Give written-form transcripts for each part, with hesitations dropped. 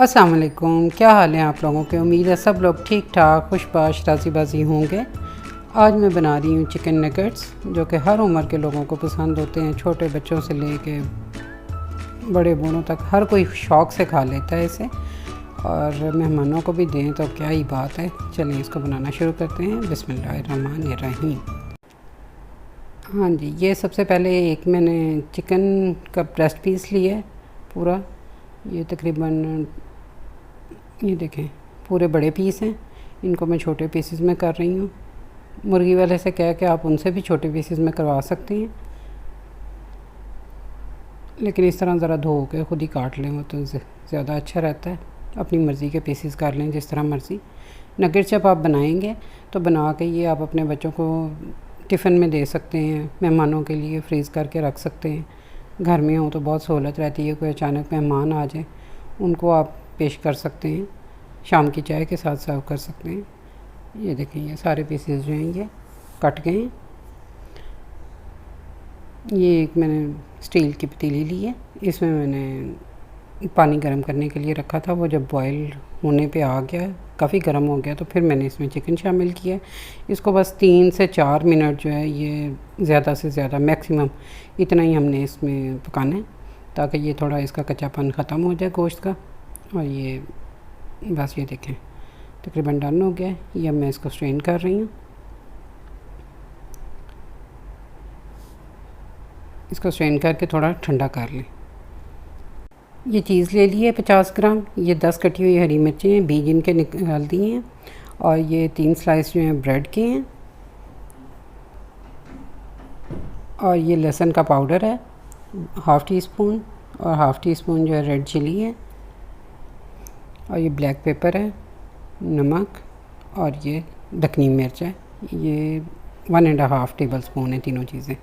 अस्सलाम वालेकुम, क्या हाल है आप लोगों के। उम्मीद है सब लोग ठीक ठाक खुशबाश राज़ी बाजी होंगे। आज मैं बना रही हूँ चिकन नगेट्स, जो कि हर उम्र के लोगों को पसंद होते हैं। छोटे बच्चों से लेके बड़े बूढ़ों तक हर कोई शौक़ से खा लेता है इसे, और मेहमानों को भी दें तो क्या ही बात है। चलिए इसको बनाना शुरू करते हैं। बिस्मिल्लाहिर्रहमानिर्रहीम। हाँ जी, ये सबसे पहले एक मैंने चिकन का ब्रेस्ट पीस लिया है पूरा। ये तकरीबन ये देखें पूरे बड़े पीस हैं। इनको मैं छोटे पीसेस में कर रही हूँ। मुर्गी वाले से कह के आप उनसे भी छोटे पीसेस में करवा सकती हैं, लेकिन इस तरह ज़रा धो के ख़ुद ही काट लें, वो तो ज़्यादा अच्छा रहता है। अपनी मर्ज़ी के पीसेस कर लें जिस तरह मर्ज़ी। नगेट्स जब आप बनाएंगे तो बना के ये आप अपने बच्चों को टिफ़िन में दे सकते हैं, मेहमानों के लिए फ्रीज़ करके रख सकते हैं। घर में हो तो बहुत सहूलत रहती है, कोई अचानक मेहमान आ जाए उनको आप पेश कर सकते हैं, शाम की चाय के साथ सर्व कर सकते हैं। ये देखें, ये सारे पीसेस जो हैं ये कट गए हैं। ये एक मैंने स्टील की पतीली ली है, इसमें मैंने पानी गर्म करने के लिए रखा था। वो जब बॉयल होने पे आ गया, काफ़ी गर्म हो गया, तो फिर मैंने इसमें चिकन शामिल किया। इसको बस 3 से 4 मिनट जो है, ये ज़्यादा से ज़्यादा मैक्सिमम इतना ही हमने इसमें पकाना है, ताकि ये थोड़ा इसका कच्चापन ख़त्म हो जाए गोश्त का। और ये बस ये देखें तकरीबन डन हो गया। ये अब मैं इसको स्ट्रेन कर रही हूँ। इसको स्ट्रेन करके थोड़ा ठंडा कर लें। ये चीज़ ले ली है 50 ग्राम। ये 10 कटी हुई हरी मिर्चें हैं, बीज इनके निकाल दिए हैं। और ये 3 स्लाइस जो हैं ब्रेड के हैं। और ये लहसुन का पाउडर है हाफ़ टी स्पून, और हाफ़ टी स्पून जो है रेड चिली है। और ये ब्लैक पेपर है, नमक, और ये दखनी मिर्च है। ये 1.5 टेबल स्पून है तीनों चीज़ें।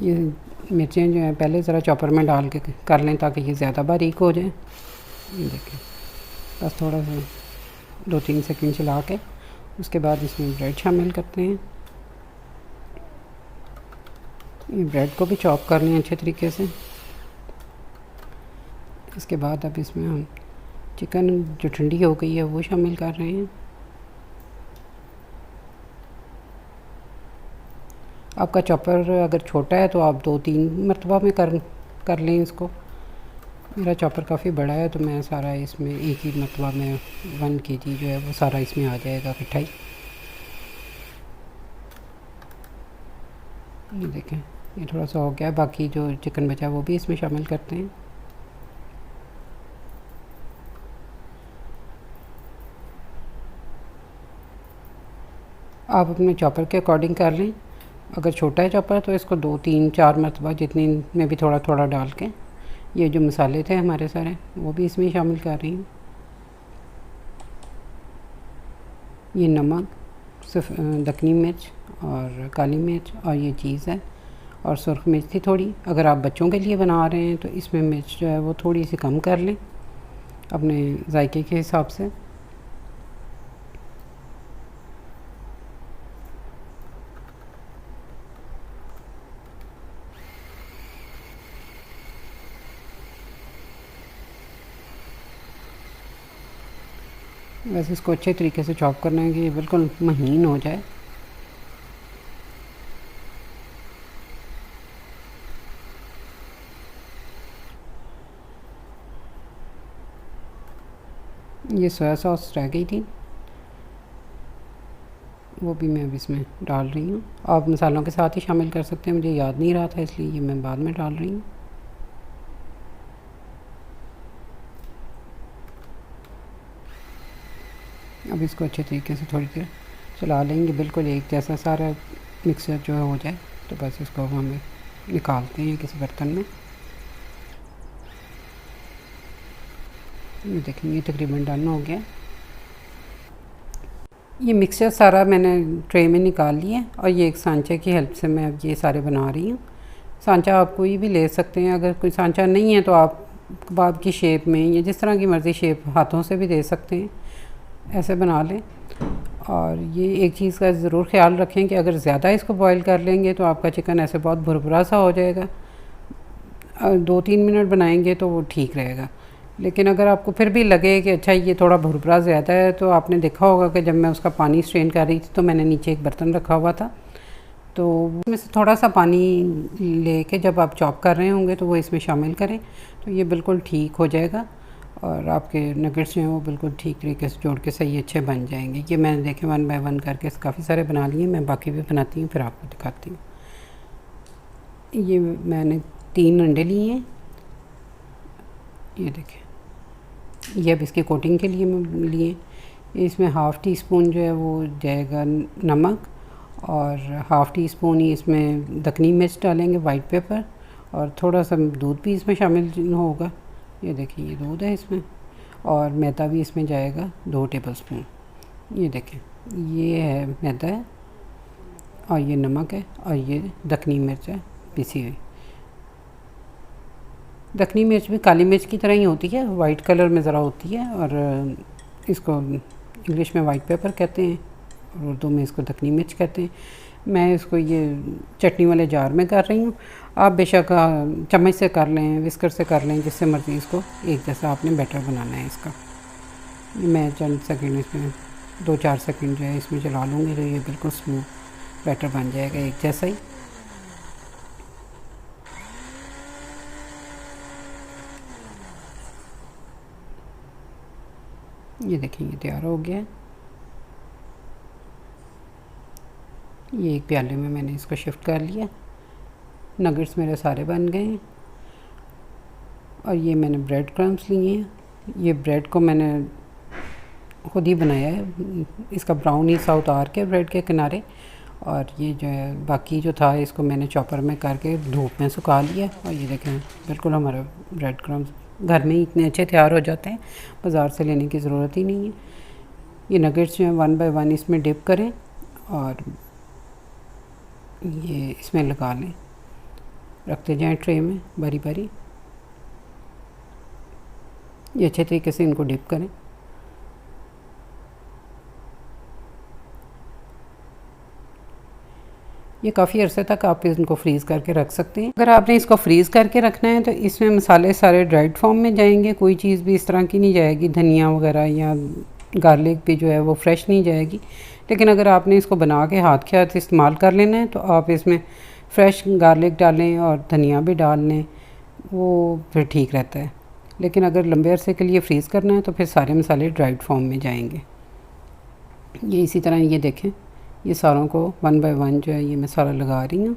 ये मिर्चें जो हैं पहले ज़रा चॉपर में डाल के कर लें ताकि ये ज़्यादा बारीक हो जाए। ये देखें, बस थोड़ा सा 2-3 सेकंड चला के उसके बाद इसमें ब्रेड शामिल करते हैं। ये ब्रेड को भी चॉप कर लें अच्छे तरीके से। इसके बाद अब इसमें हम चिकन जो ठंडी हो गई है वो शामिल कर रहे हैं। आपका चॉपर अगर छोटा है तो आप 2-3 मरतबा में कर लें इसको। मेरा चॉपर काफ़ी बड़ा है तो मैं सारा इसमें एक ही मरतबा में 1 kg जो है वो सारा इसमें आ जाएगा इकट्ठा ही। ये देखें, ये थोड़ा सा हो गया। बाकी जो चिकन बचा वो भी इसमें शामिल करते हैं। आप अपने चॉपर के अकॉर्डिंग कर लें। अगर छोटा है चॉपर तो इसको 2-3-4 मरतबा जितनी में भी थोड़ा थोड़ा डाल के। ये जो मसाले थे हमारे सारे वो भी इसमें शामिल कर रही हूँ। ये नमक, सिर्फ दखनी मिर्च और काली मिर्च, और ये चीज़ है, और सुरख मिर्च थी थोड़ी। अगर आप बच्चों के लिए बना रहे हैं तो इसमें मिर्च जो है वो थोड़ी सी कम कर लें अपने जायके के हिसाब से। वैसे इसको अच्छे तरीके से चॉप करना है कि ये बिल्कुल महीन हो जाए। ये सोया सॉस रह गई थी, वो भी मैं अब इसमें डाल रही हूँ। आप मसालों के साथ ही शामिल कर सकते हैं, मुझे याद नहीं रहा था इसलिए ये मैं बाद में डाल रही हूँ। अब इसको अच्छे तरीके से थोड़ी देर चला लेंगे, बिल्कुल एक जैसा सारा मिक्सचर जो है हो जाए। तो बस इसको हम निकालते हैं किसी बर्तन में। ये देखेंगे तकरीबन डन हो गया। ये मिक्सचर सारा मैंने ट्रे में निकाल लिया, और ये एक सांचे की हेल्प से मैं अब ये सारे बना रही हूँ। सांचा आप कोई भी ले सकते हैं। अगर कोई सांचा नहीं है तो आप कबाब की शेप में या जिस तरह की मर्ज़ी शेप हाथों से भी दे सकते हैं, ऐसे बना लें। और ये एक चीज़ का ज़रूर ख्याल रखें कि अगर ज़्यादा इसको बॉईल कर लेंगे तो आपका चिकन ऐसे बहुत भुरभुरा सा हो जाएगा। 2-3 मिनट बनाएंगे तो वो ठीक रहेगा, लेकिन अगर आपको फिर भी लगे कि अच्छा ये थोड़ा भुरभुरा ज़्यादा है, तो आपने देखा होगा कि जब मैं उसका पानी स्ट्रेन कर रही थी तो मैंने नीचे एक बर्तन रखा हुआ था, तो उसमें से थोड़ा सा पानी लेके जब आप चॉप कर रहे होंगे तो वो इसमें शामिल करें, तो ये बिल्कुल ठीक हो जाएगा और आपके नगेट्स जो हैं वो बिल्कुल ठीक तरीके से जोड़ के सही अच्छे बन जाएंगे। ये मैंने देखे 1 बाय 1 करके काफ़ी सारे बना लिए, मैं बाकी भी बनाती हूँ फिर आपको दिखाती हूँ। ये मैंने 3 अंडे लिए हैं, ये देखें, ये अब इसकी कोटिंग के लिए मैं लिए। इसमें हाफ़ टी स्पून जो है वो जाएगा नमक, और हाफ़ टी स्पून ही इसमें दखनी मिर्च डालेंगे, वाइट पेपर, और थोड़ा सा दूध भी इसमें शामिल होगा। ये देखिए ये दूध है इसमें, और मैदा भी इसमें जाएगा 2 टेबलस्पून। ये देखें ये है मैदा है, और ये नमक है, और ये दखनी मिर्च है पिसी हुई। दखनी मिर्च भी काली मिर्च की तरह ही होती है, वाइट कलर में ज़रा होती है, और इसको इंग्लिश में वाइट पेपर कहते हैं और उर्दू में इसको दखनी मिर्च कहते हैं। मैं इसको ये चटनी वाले जार में कर रही हूँ, आप बेशक चम्मच से कर लें, विस्कर से कर लें, जिससे मर्ज़ी इसको एक जैसा आपने बैटर बनाना है इसका। मैं चंद सेकंड इसमें 2-4 सेकंड जो है इसमें चला लूँगी तो ये बिल्कुल स्मूथ बैटर बन जाएगा एक जैसा ही। ये देखिए ये तैयार हो गया है। ये एक प्याले में मैंने इसको शिफ्ट कर लिया। नगेट्स मेरे सारे बन गए हैं, और ये मैंने ब्रेड क्रम्स लिए हैं। ये ब्रेड को मैंने खुद ही बनाया है, इसका ब्राउन ही सा उतार के ब्रेड के किनारे, और ये जो है बाकी जो था इसको मैंने चॉपर में करके धूप में सुखा लिया। और ये देखें बिल्कुल हमारा ब्रेड क्रम्स घर में ही इतने अच्छे तैयार हो जाते हैं, बाज़ार से लेने की ज़रूरत ही नहीं है। ये नगेट्स जो हैं 1 बाय 1 इसमें डिप करें और ये इसमें लगा लें, रखते जाएं ट्रे में बारी बारी। ये अच्छे तरीके से इनको डिप करें। ये काफ़ी अरसे तक आप इनको फ्रीज़ करके रख सकते हैं। अगर आपने इसको फ्रीज़ करके रखना है तो इसमें मसाले सारे ड्राइड फॉर्म में जाएंगे, कोई चीज़ भी इस तरह की नहीं जाएगी, धनिया वगैरह या गार्लिक भी जो है वो फ्रेश नहीं जाएगी। लेकिन अगर आपने इसको बना के हाथ के हाथ इस्तेमाल कर लेना है तो आप इसमें फ़्रेश गार्लिक डालें और धनिया भी डाल लें, वो फिर ठीक रहता है। लेकिन अगर लंबे अरसे के लिए फ्रीज़ करना है तो फिर सारे मसाले ड्राइड फॉर्म में जाएंगे। ये इसी तरह ये देखें, ये सारों को 1 बाय 1 जो है ये मैं सारा लगा रही हूँ।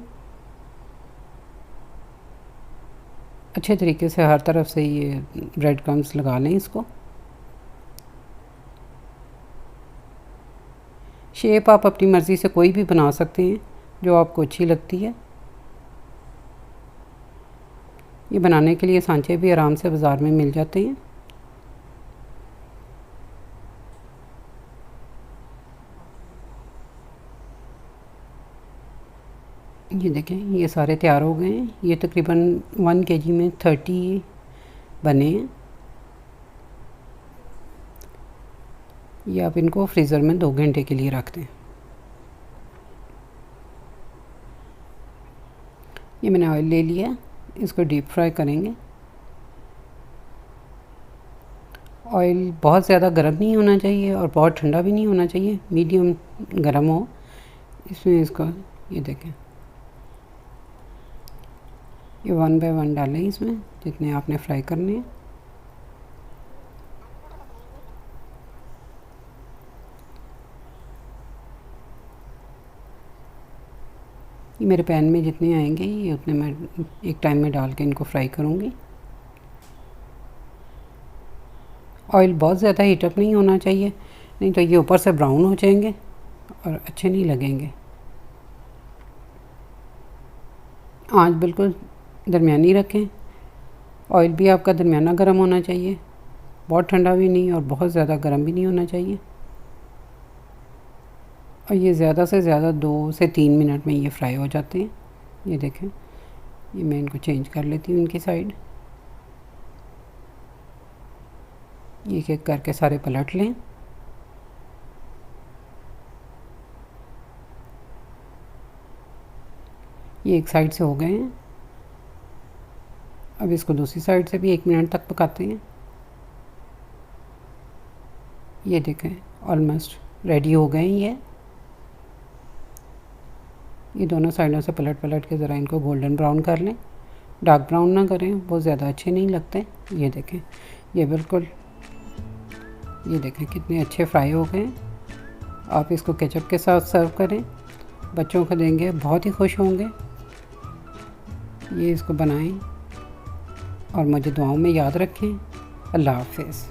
अच्छे तरीके से हर तरफ से ये ब्रेड क्रम्स लगा लें इसको। शेप आप अपनी मर्ज़ी से कोई भी बना सकते हैं जो आपको अच्छी लगती है। ये बनाने के लिए सांचे भी आराम से बाज़ार में मिल जाते हैं। ये देखें ये सारे तैयार हो गए हैं। ये तकरीबन 1 केजी में 30 बने हैं। ये आप इनको फ्रीज़र में 2 घंटे के लिए रख दें। ये मैंने ऑयल ले लिया, इसको डीप फ्राई करेंगे। ऑयल बहुत ज़्यादा गर्म नहीं होना चाहिए और बहुत ठंडा भी नहीं होना चाहिए, मीडियम गर्म हो। इसमें इसको ये देखें, ये 1 बाय 1 डालें इसमें, जितने आपने फ्राई करने हैं। ये मेरे पैन में जितने आएंगे ये उतने मैं एक टाइम में डाल के इनको फ्राई करूँगी। ऑयल बहुत ज़्यादा हीटअप नहीं होना चाहिए, नहीं तो ये ऊपर से ब्राउन हो जाएंगे और अच्छे नहीं लगेंगे। आंच बिल्कुल दरमियानी रखें। ऑयल भी आपका दरमियाना गर्म होना चाहिए, बहुत ठंडा भी नहीं और बहुत ज़्यादा गर्म भी नहीं होना चाहिए। और ये ज़्यादा से ज़्यादा 2 से 3 मिनट में ये फ्राई हो जाते हैं। ये देखें, ये मैं इनको चेंज कर लेती हूँ इनकी साइड। एक एक करके सारे पलट लें। ये एक साइड से हो गए हैं, अब इसको दूसरी साइड से भी 1 मिनट तक पकाते हैं। ये देखें ऑलमोस्ट रेडी हो गए हैं ये दोनों साइडों से पलट पलट के ज़रा इनको गोल्डन ब्राउन कर लें। डार्क ब्राउन ना करें, वो ज़्यादा अच्छे नहीं लगते। ये देखें ये बिल्कुल, ये देखें कितने अच्छे फ्राई हो गए। आप इसको केचप के साथ सर्व करें, बच्चों को देंगे बहुत ही खुश होंगे। ये इसको बनाएं और मुझे दुआओं में याद रखें। अल्लाह हाफ़िज़।